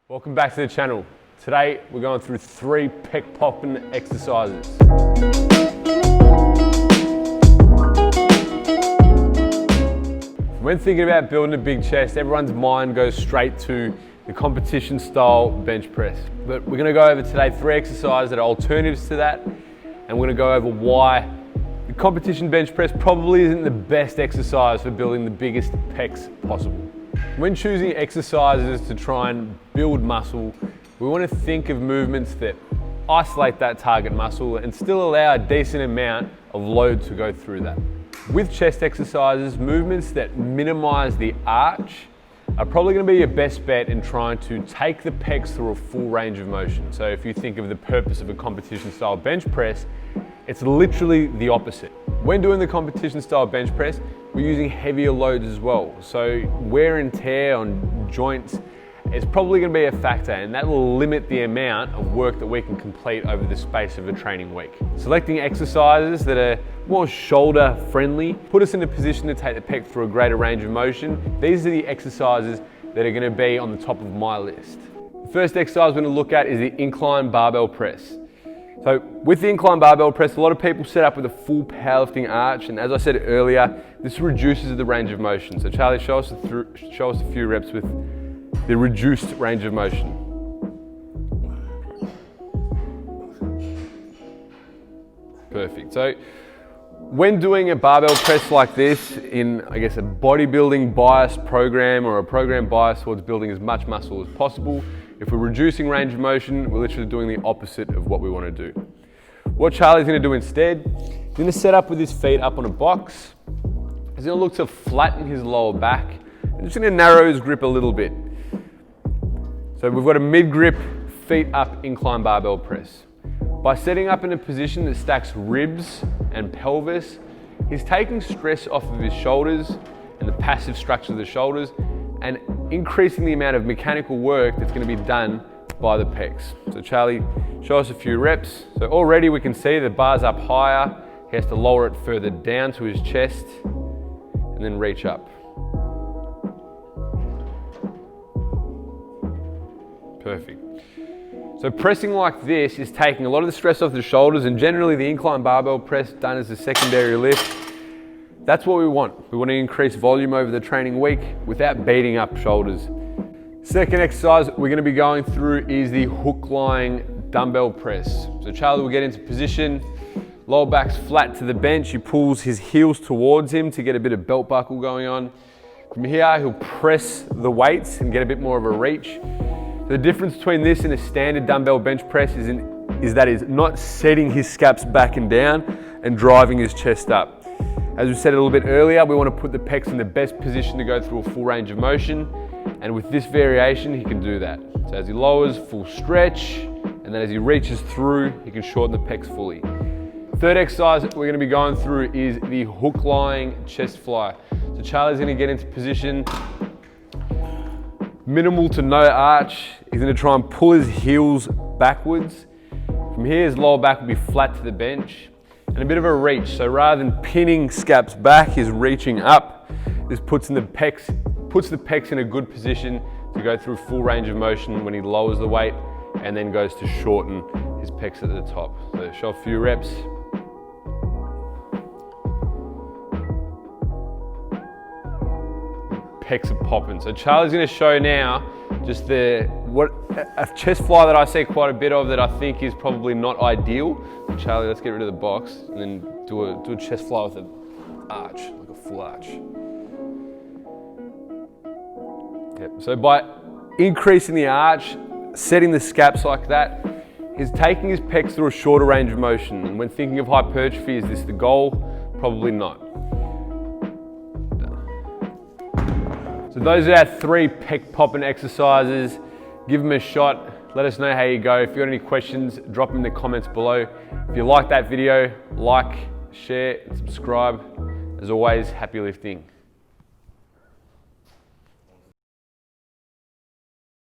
Welcome back to the channel. Today we're going through 3 pec popping exercises. When thinking about building a big chest, everyone's mind goes straight to the competition style bench press. But we're going to go over today 3 exercises that are alternatives to that, and we're going to go over why the competition bench press probably isn't the best exercise for building the biggest pecs possible. When choosing exercises to try and build muscle, we want to think of movements that isolate that target muscle and still allow a decent amount of load to go through that. With chest exercises, movements that minimize the arch are probably going to be your best bet in trying to take the pecs through a full range of motion. So if you think of the purpose of a competition style bench press, it's literally the opposite. When doing the competition style bench press, we're using heavier loads as well. So wear and tear on joints is probably going to be a factor, and that will limit the amount of work that we can complete over the space of a training week. Selecting exercises that are more shoulder friendly put us in a position to take the pec through a greater range of motion. These are the exercises that are going to be on the top of my list. The first exercise we're going to look at is the incline barbell press. So with the incline barbell press, a lot of people set up with a full powerlifting arch, and as I said earlier, this reduces the range of motion. So Charlie, show us a few reps with the reduced range of motion. Perfect. So when doing a barbell press like this in, I guess, a bodybuilding bias program or a program bias towards building as much muscle as possible, if we're reducing range of motion, we're literally doing the opposite of what we want to do. What Charlie's going to do instead, he's going to set up with his feet up on a box. He's going to look to flatten his lower back and just going to narrow his grip a little bit. So we've got a mid-grip, feet up incline barbell press. By setting up in a position that stacks ribs and pelvis, he's taking stress off of his shoulders and the passive structure of the shoulders and increasing the amount of mechanical work that's going to be done by the pecs. So Charlie, show us a few reps. So already we can see the bar's up higher. He has to lower it further down to his chest and then reach up. Perfect. So pressing like this is taking a lot of the stress off the shoulders, and generally the incline barbell press done as a secondary lift, that's what we want. We want to increase volume over the training week without beating up shoulders. Second exercise we're going to be going through is the hook lying dumbbell press. So Charlie will get into position, lower back's flat to the bench, he pulls his heels towards him to get a bit of belt buckle going on. From here he'll press the weights and get a bit more of a reach. The difference between this and a standard dumbbell bench press is that he's not setting his scaps back and down and driving his chest up. As we said a little bit earlier, we want to put the pecs in the best position to go through a full range of motion, and with this variation he can do that. So as he lowers, full stretch, and then as he reaches through, he can shorten the pecs fully. Third exercise we're going to be going through is the hook lying chest fly. So Charlie's going to get into position, minimal to no arch. He's going to try and pull his heels backwards. From here his lower back will be flat to the bench and a bit of a reach. So rather than pinning scaps back, he's reaching up. This puts the pecs in a good position to go through full range of motion when he lowers the weight and then goes to shorten his pecs at the top. So show a few reps. Pecs are popping. So Charlie's going to show now just a chest fly that I see quite a bit of that I think is probably not ideal. So Charlie, let's get rid of the box and then do a chest fly with an arch, like a full arch. Yep. So by increasing the arch, setting the scaps like that, he's taking his pecs through a shorter range of motion. And when thinking of hypertrophy, is this the goal? Probably not. So those are our 3 pec popping exercises. Give them a shot. Let us know how you go. If you've got any questions, drop them in the comments below. If you like that video, like, share, and subscribe. As always, happy lifting.